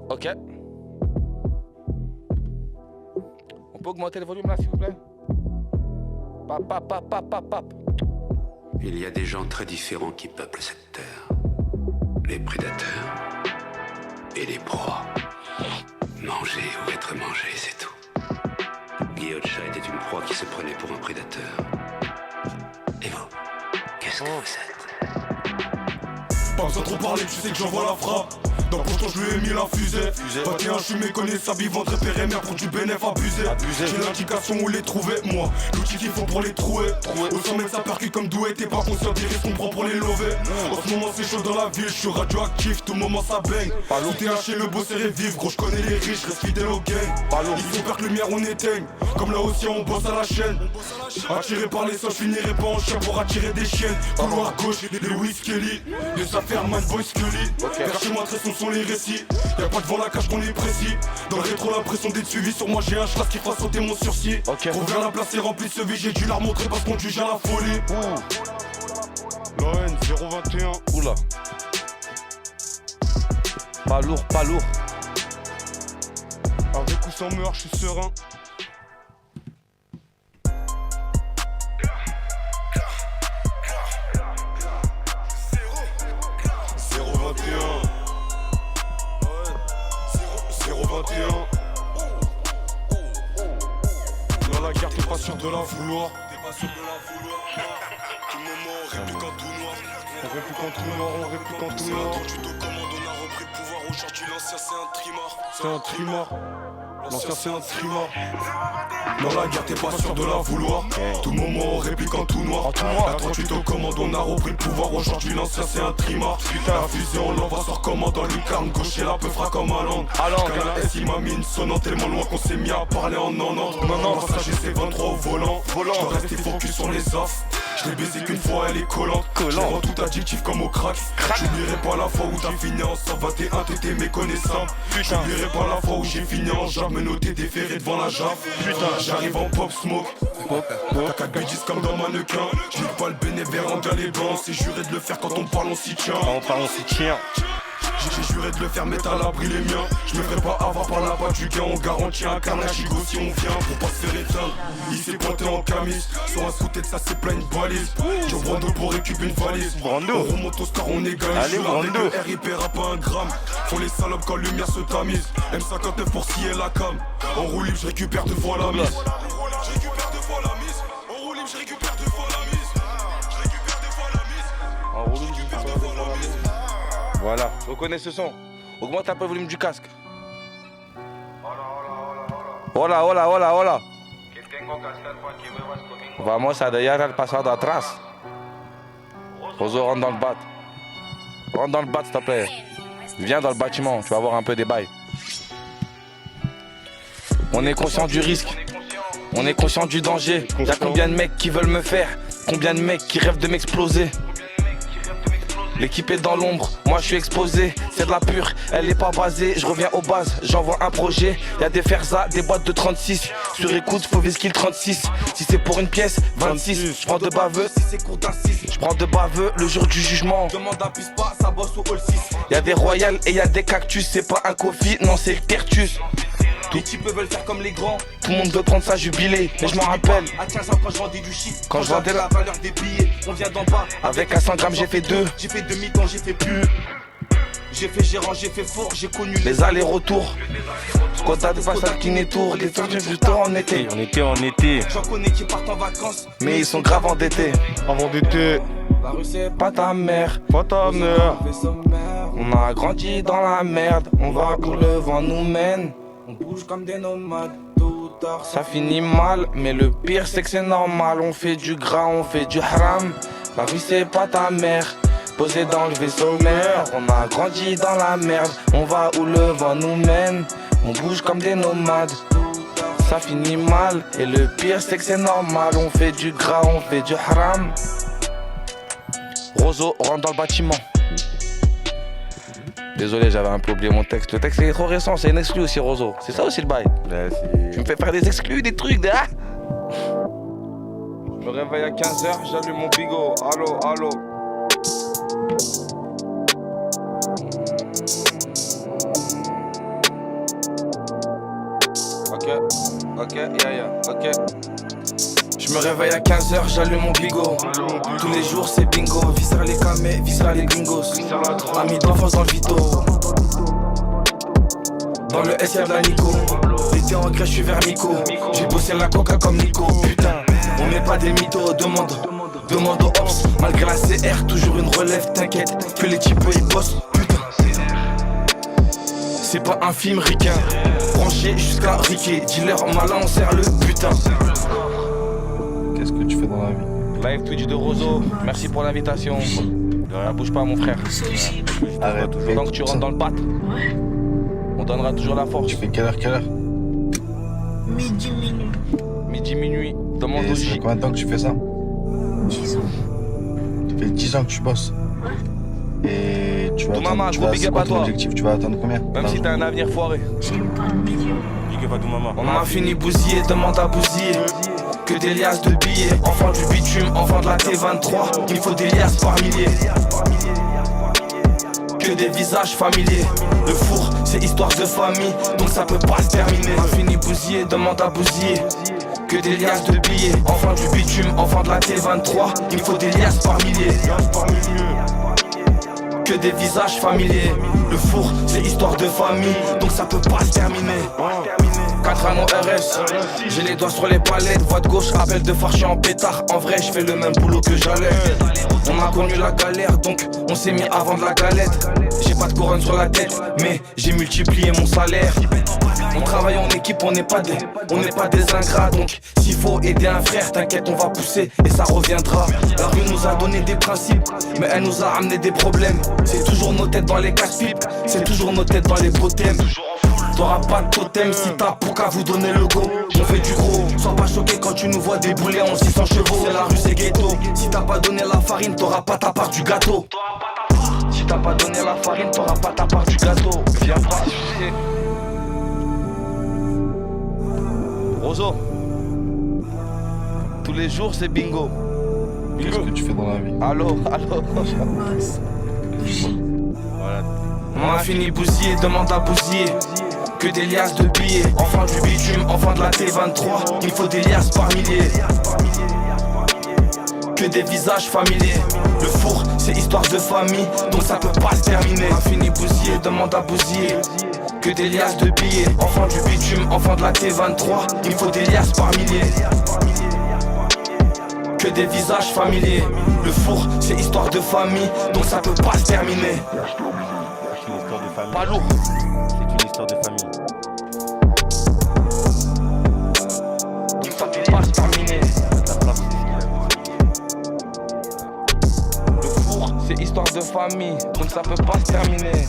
Ok. On peut augmenter le volume là, s'il vous plaît? Pap, pap, pap, pap, pap, pap. Il y a des gens très différents qui peuplent cette terre. Les prédateurs et les proies. Manger ou être mangé, c'est tout. Guillocha était une proie qui se prenait pour un prédateur. Et vous, qu'est-ce que vous êtes? Pas besoin de trop parler, tu sais que j'envoie la frappe. Dans le pocheton je lui ai mis la fusée 21 je suis méconnaissable, ils vendent repérer merde pour du bénéf abusé. J'ai l'indication où les trouver, moi l'outil qu'il faut pour les trouer. Au sommet ça percute comme doué, t'es pas conscient des risques qu'on prend pour les lever. En ce moment c'est chaud dans la ville, je suis radioactif, tout moment ça baigne. Tout est haché, le beau serré vif, gros je connais les riches, reste fidèle au gang. Ils ont peur que lumière on éteigne, comme là aussi on bosse à la chaîne. Attiré par les sols, je finirai pas en chien pour attirer des chiennes. Couloir gauche, les Wiz Kelly, les affaires Man Boy Scully. Vers chez moi très son sont les récits. Y'a pas devant la cage qu'on est précis. Dans le rétro l'impression d'être suivi. Sur moi j'ai un chlasse qui fera sauter mon sursis. Pour vers la place est remplie de ce vie. J'ai dû la remontrer parce qu'on juge à la folie. L'ON 021. Oula. Pas lourd, pas lourd. Avec ou sans meurtre, je suis serein. Dans la guerre, t'es pas sûr de la vouloir. Tout moment, on réplique en tout noir. On réplique en tout noir, on réplique en tout noir. Tu te commandes, on a repris le pouvoir. Aujourd'hui, l'ancien, c'est un trimar. C'est un trimar. L'ancien c'est un trimar. Dans la guerre t'es pas sûr de la vouloir. Tout moment on réplique en tout noir. À 38 aux commandes on a repris le pouvoir. Aujourd'hui l'ancien c'est un trimar. La fusée on l'envoie sur commande. Dans lucarne gauche et la peu fera comme un land. Jusqu'à la S il m'a mis une sonnante. Tellement loin qu'on s'est mis à parler en 90. Passager c'est 23 au volant. Je dois rester focus sur les as. Je l'ai baisé qu'une fois elle est collante. Je rends tout adjectif comme au crack. J'oublierai pas la fois où t'as fini en 121. T'étais méconnaissable. J'oublierai pas la fois où j'ai fini en jab. Me noter déféré devant la jave. J'arrive en pop smoke. T'as 4 bêtises comme dans mannequin. J'nique pas le bénévère en galet blanc. C'est juré de le faire quand on parle on s'y tient. J'ai juré de le faire mettre à l'abri les miens. Je me ferai pas avoir par la bas du gain. On garantit un carnage Chico si on vient pour pas se faire éteindre. Il s'est pointé en camis. Sur un scooter de ça c'est plein une balise. J'ai Brando pour récupérer une valise. On remonte au score on égalise. Je suis là avec le RIP rap pas un gramme. Font les salopes quand lumière se tamise. M59 pour scier la cam. En roue libre je récupère deux fois la mise. Je récupère deux fois la mise. En roue libre je récupère deux fois la mise. Je récupère deux fois la mise. En roue libre je récupère deux fois la mise. Voilà, reconnais ce son. Augmente un peu le volume du casque. Hola, hola, hola, hola. Vamos a dejar el pasado atrás. Rozo, rentre dans le bat. Rentre dans le bat, s'il te plaît. Viens dans le bâtiment, tu vas voir un peu des bails. On est conscient du risque. On est conscient du danger. Y'a combien de mecs qui veulent me faire? Combien de mecs qui rêvent de m'exploser? L'équipe est dans l'ombre, moi je suis exposé. C'est de la pure, elle est pas basée. Je reviens aux bases, j'envoie un projet. Y'a des Ferza, des boîtes de 36. Sur écoute, faut viser 36. Si c'est pour une pièce, 26. Je prends de baveux, si c'est court d'incise. Je prends de baveux le jour du jugement. Demande à Pispa, ça bosse au hall 6. Y'a des royales et y'a des cactus. C'est pas un coffee, non c'est le tertus. Les types veulent faire comme les grands. Tout le monde veut prendre sa jubilé. Mais je m'en rappelle à 15 ans quand je vendais du shit. Quand je vendais la valeur des billets. On vient d'en bas. Avec un 100 grammes j'ai fait 2. J'ai fait demi-temps, j'ai fait plus. J'ai fait gérant, j'ai fait fort. J'ai connu les allers-retours. Squad de passage qui n'étourne. Les temps du temps en été. En été. J'en connais qui partent en vacances. Mais ils sont grave endettés. Avant d'été. La rue c'est pas ta mère. Pas ta mère. On a grandi dans la merde. On va où le vent nous mène. On bouge comme des nomades, tôt ou tard ça finit mal. Mais le pire c'est que c'est normal. On fait du gras, on fait du haram. La vie c'est pas ta mère, posé dans le vaisseau mère. On a grandi dans la merde, on va où le vent nous mène. On bouge comme des nomades, ça finit mal. Et le pire c'est que c'est normal. On fait du gras, on fait du haram. Rozo rentre dans le bâtiment. Désolé, j'avais un peu oublié mon texte. Le texte est trop récent, c'est une exclu aussi, Rozo. C'est ça aussi le bail. Tu me fais faire des exclus, des trucs, des ah. Je me réveille à 15h, j'allume mon bigot. Allô, allô. ok. Je me réveille à 15h, j'allume mon bigot. Tous les jours c'est bingo. Viscère les camés, viscère les gringos. Amis d'enfance dans le vito. Dans le S y'a de la Nico. L'été en grèce, je suis vermico. J'ai bossé la coca comme Nico. Putain, on met pas des mythos, demande aux ops. Malgré la CR, toujours une relève, t'inquiète. Que les types ils bossent, putain. C'est pas un film ricain. Branché jusqu'à Riquet. Dealer malin, on sert le putain. Qu'est-ce que tu fais dans la vie? Live Twitch de Rozo, merci pour l'invitation. Bouge pas mon frère. Arrête. Tant que tu rentres dans le bat, on donnera toujours la force. Tu fais quelle heure? Midi, minuit, demande Et au ça fait J. combien de temps que tu fais ça? 10 ans. Ça fait 10 ans que tu bosses. Et tu vas Maman, atteindre, gros big up à toi. objectif, tu vas atteindre combien? Même si t'as un avenir foiré. J'ai pas un million. On a fini bousillé, demande à bousiller. Que des liasses de billets. Enfant du bitume, enfant de la T23. Il faut des liasses par milliers. Que des visages familiers. Le four, c'est histoire de famille, donc ça peut pas se terminer. On a fini bousillé, demande à bousiller. Que des liasses de billets. Enfant du bitume, enfant de la T23. Il faut des liasses par milliers. Que des visages familiers. Le four, c'est histoire de famille, donc ça peut pas se terminer. 4 anneaux RS, j'ai les doigts sur les palettes. Voix de gauche, appel de phare, je suis en pétard. En vrai, je fais le même boulot que j'allais. On a connu la galère, donc on s'est mis à vendre la galette. J'ai pas de couronne sur la tête, mais j'ai multiplié mon salaire. On travaille en équipe, on n'est pas des ingrats. Donc s'il faut aider un frère, t'inquiète, on va pousser et ça reviendra. La rue nous a donné des principes, mais elle nous a amené des problèmes. C'est toujours nos têtes dans les casse-pipes, c'est toujours nos têtes dans les botèmes. T'auras pas de totem si t'as pour qu'à vous donner le go. On fait du gros, sois pas choqué quand tu nous vois débouler en 600 chevaux. C'est la rue, c'est ghetto. Si t'as pas donné la farine, t'auras pas ta part du gâteau. Si t'as pas donné la farine, t'auras pas ta part du gâteau. Viens pas. Rozo, tous les jours c'est bingo. Qu'est-ce que tu fais dans la vie? Allô. Boss. Bougie. On a fini bousillé, demande à bousiller. Que des liasses de billets. Enfant du bitume, enfant de la T23. Il faut des liasses par milliers. Que des visages familiers. Le four, c'est histoire de famille, donc ça peut pas se terminer. On a fini bousillé, demande à bousiller. Que des liasses de billets. Enfant du bitume, enfant de la T23. Il faut des liasses par milliers. Que des visages familiers. Le four, c'est histoire de famille, donc ça peut pas se terminer. C'est une histoire de famille. Pas lourd. C'est une histoire de famille. Donc ça peut pas se terminer. Le four, c'est histoire de famille, donc ça peut pas se terminer.